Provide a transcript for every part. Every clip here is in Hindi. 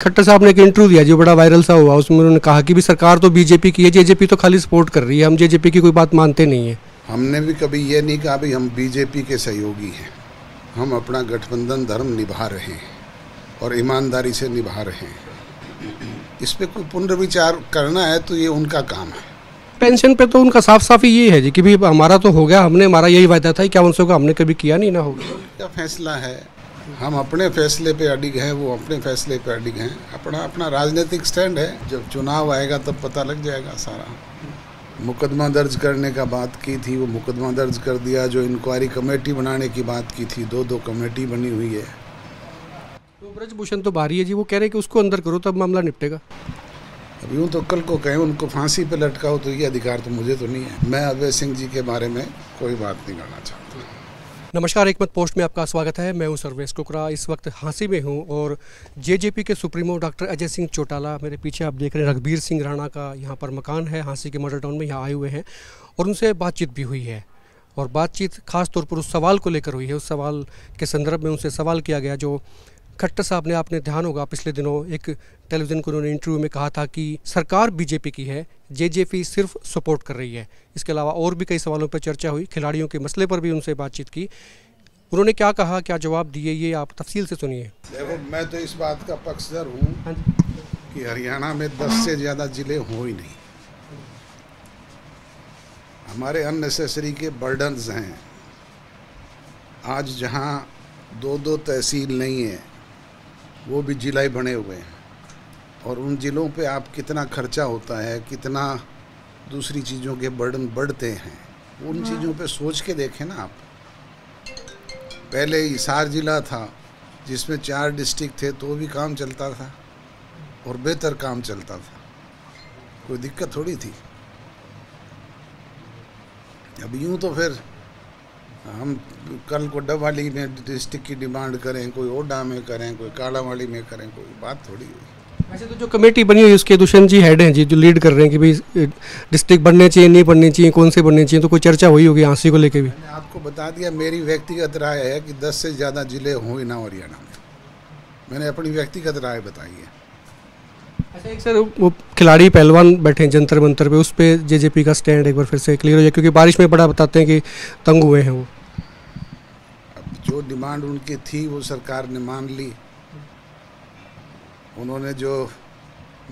खट्टर साहब ने एक इंटरव्यू दिया जो बड़ा वायरल सा हुआ, उसमें उन्होंने कहा कि भी सरकार तो बीजेपी की है, जेजेपी तो खाली सपोर्ट कर रही है, हम जेजेपी की कोई बात मानते नहीं है। हमने भी कभी ये नहीं कहा भी हम बीजेपी के सहयोगी हैं। हम अपना गठबंधन धर्म निभा रहे हैं और ईमानदारी से निभा रहे हैं। इस पे कोई पुनर्विचार करना है तो ये उनका काम है। पेंशन पे तो उनका साफ साफ ही ये है जी कि भी हमारा तो हो गया, हमने हमारा यही वायदा था, क्या उनसे हमने कभी किया नहीं ना होगा। क्या फैसला है, हम अपने फैसले पे अडिग हैं, वो अपने फैसले पे अडिग हैं। अपना अपना राजनीतिक स्टैंड है। जब चुनाव आएगा तब पता लग जाएगा सारा। मुकदमा दर्ज करने का बात की थी, वो मुकदमा दर्ज कर दिया। जो इंक्वायरी कमेटी बनाने की बात की थी, दो कमेटी बनी हुई है। तो ब्रजभूषण तो बाहरी है जी, वो कह रहे हैं कि उसको अंदर करो तब मामला निपटेगा। अब यूँ तो कल को कहें उनको फांसी पे लटकाओ तो ये अधिकार तो मुझे तो नहीं है। मैं अभय सिंह जी के बारे में कोई बात नहीं करना चाहता। नमस्कार, एक मत पोस्ट में आपका स्वागत है। मैं हूं सर्वेश कुकरा। इस वक्त हांसी में हूं और जेजेपी के सुप्रीमो डॉक्टर अजय सिंह चौटाला, मेरे पीछे आप देख रहे हैं रघबीर सिंह राणा का यहाँ पर मकान है हांसी के मॉडल टाउन में, यहाँ आए हुए हैं और उनसे बातचीत भी हुई है। और बातचीत खास तौर पर उस सवाल को लेकर हुई है। उस सवाल के संदर्भ में उनसे सवाल किया गया जो खट्टर साहब ने, आपने ध्यान होगा पिछले दिनों एक टेलीविज़न को उन्होंने इंटरव्यू में कहा था कि सरकार बीजेपी की है, जेजेपी सिर्फ सपोर्ट कर रही है। इसके अलावा और भी कई सवालों पर चर्चा हुई, खिलाड़ियों के मसले पर भी उनसे बातचीत की। उन्होंने क्या कहा, क्या जवाब दिए, ये आप तफसील से सुनिए। देखो, मैं तो इस बात का पक्षधर हूँ कि हरियाणा में 10 से ज़्यादा ज़िले हो ही नहीं। हमारे अननेसेसरी के बर्डन्स हैं। आज जहाँ 2 तहसील नहीं है, वो भी जिला ही बने हुए हैं। और उन ज़िलों पे आप कितना खर्चा होता है, कितना दूसरी चीज़ों के बर्डन बढ़ते हैं, उन चीज़ों पे सोच के देखें ना आप। पहले हिसार ज़िला था जिसमें 4 डिस्ट्रिक्ट थे तो भी काम चलता था और बेहतर काम चलता था, कोई दिक्कत थोड़ी थी। अब यूँ तो फिर हम कल को डबवाली में डिस्ट्रिक्ट की डिमांड करें, कोई ओडा में करें, कोई कालावाड़ी में करें, कोई बात थोड़ी हुई। वैसे तो जो कमेटी बनी हुई है उसके दुष्यंत जी हेड हैं जी, जो लीड कर रहे हैं कि भाई डिस्ट्रिक्ट बनने चाहिए, नहीं बनने चाहिए, कौन से बनने चाहिए, तो कोई चर्चा हुई होगी हांसी को लेके भी। मैंने आपको बता दिया, मेरी व्यक्तिगत राय है कि 10 से ज़्यादा ज़िले हों ही ना हरियाणा में। मैंने अपनी व्यक्तिगत राय बताई है। अच्छा, एक सर वो खिलाड़ी पहलवान बैठे हैं जंतर मंतर पे, उस पर जेजेपी का स्टैंड एक बार फिर से क्लियर हो जाए, क्योंकि बारिश में बड़ा बताते हैं कि तंग हुए हैं वो। अब जो डिमांड उनकी थी वो सरकार ने मान ली। उन्होंने जो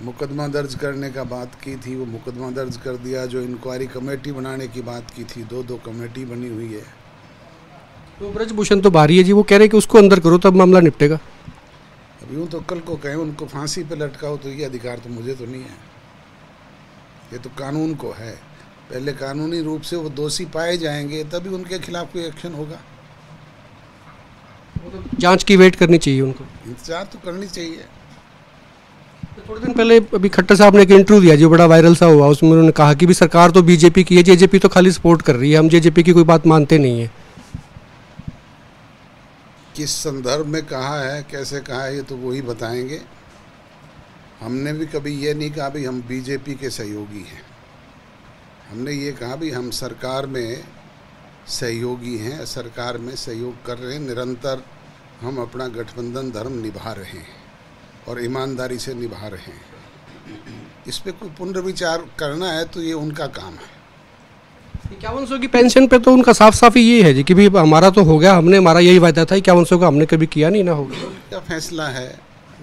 मुकदमा दर्ज करने का बात की थी, वो मुकदमा दर्ज कर दिया। जो इंक्वायरी कमेटी बनाने की बात की थी, दो कमेटी बनी हुई है। तो ब्रजभूषण तो बाहरी है जी, वो कह रहे हैं कि उसको अंदर करो तब मामला निपटेगा। अब यूँ तो कल को कहें उनको फांसी पे लटकाओ तो ये अधिकार तो मुझे तो नहीं है। ये तो कानून को है। पहले कानूनी रूप से वो दोषी पाए जाएंगे तभी उनके खिलाफ कोई एक्शन होगा। जांच की वेट करनी चाहिए उनको, इंतजार तो करनी चाहिए। थोड़े दिन पहले अभी खट्टर साहब ने एक इंटरव्यू दिया जो बड़ा वायरल सा हुआ, उसमें उन्होंने कहा कि भी सरकार तो बीजेपी की है, जेजेपी तो खाली सपोर्ट कर रही है, हम जेजेपी की कोई बात मानते नहीं है। किस संदर्भ में कहा है, कैसे कहा है, ये तो वही बताएंगे। हमने भी कभी ये नहीं कहा भी हम बीजेपी के सहयोगी हैं। हमने ये कहा भी हम सरकार में सहयोगी हैं, सरकार में सहयोग कर रहे हैं। निरंतर हम अपना गठबंधन धर्म निभा रहे हैं और ईमानदारी से निभा रहे हैं। इस पे कोई पुनर्विचार करना है तो ये उनका काम है। 5100 की पेंशन पे तो उनका साफ साफ ही ये है जी कि भी हमारा तो हो गया, हमने हमारा यही वायदा था, 5100 का हमने कभी किया नहीं ना होगा। क्या फैसला है,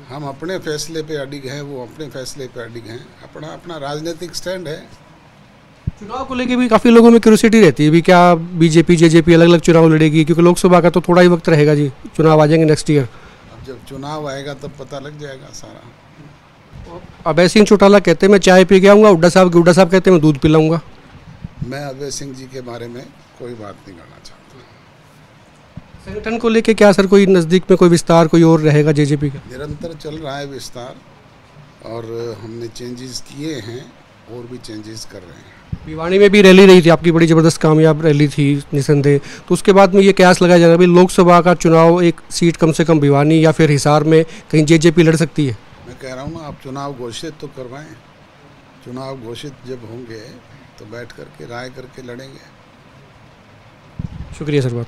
हम अपने फैसले पे अडिग हैं, वो अपने फैसले पे अडिग हैं। अपना अपना राजनीतिक स्टैंड है। चुनाव को लेके भी काफ़ी लोगों में क्यूरियोसिटी रहती है भी क्या बीजेपी जेजेपी अलग अलग चुनाव लड़ेगी, क्योंकि लोकसभा का तो थोड़ा ही वक्त रहेगा जी, चुनाव आ जाएंगे नेक्स्ट ईयर। अब जब चुनाव आएगा तब पता लग जाएगा सारा। अभय सिंह चौटाला कहते हैं मैं चाय पी के आऊँगा, हुड्डा साहब कहते हैं मैं दूध पिलाऊंगा। मैं अभय सिंह जी के बारे में कोई बात नहीं करना चाहता। संगठन को लेके क्या सर कोई नज़दीक में कोई विस्तार कोई और रहेगा जेजेपी का? निरंतर चल रहा है विस्तार और हमने चेंजेस किए हैं और भी चेंजेस कर रहे हैं। भिवानी में भी रैली रही थी आपकी, बड़ी ज़बरदस्त कामयाब रैली थी निसंदेह। तो उसके बाद में ये कयास लगाया जा रहा है भाई लोकसभा का चुनाव एक सीट कम से कम भिवानी या फिर हिसार में कहीं जेजेपी लड़ सकती है। मैं कह रहा हूँ ना, आप चुनाव घोषित तो करवाएं। चुनाव घोषित जब होंगे तो बैठ करके राय करके लड़ेंगे। शुक्रिया सर बात।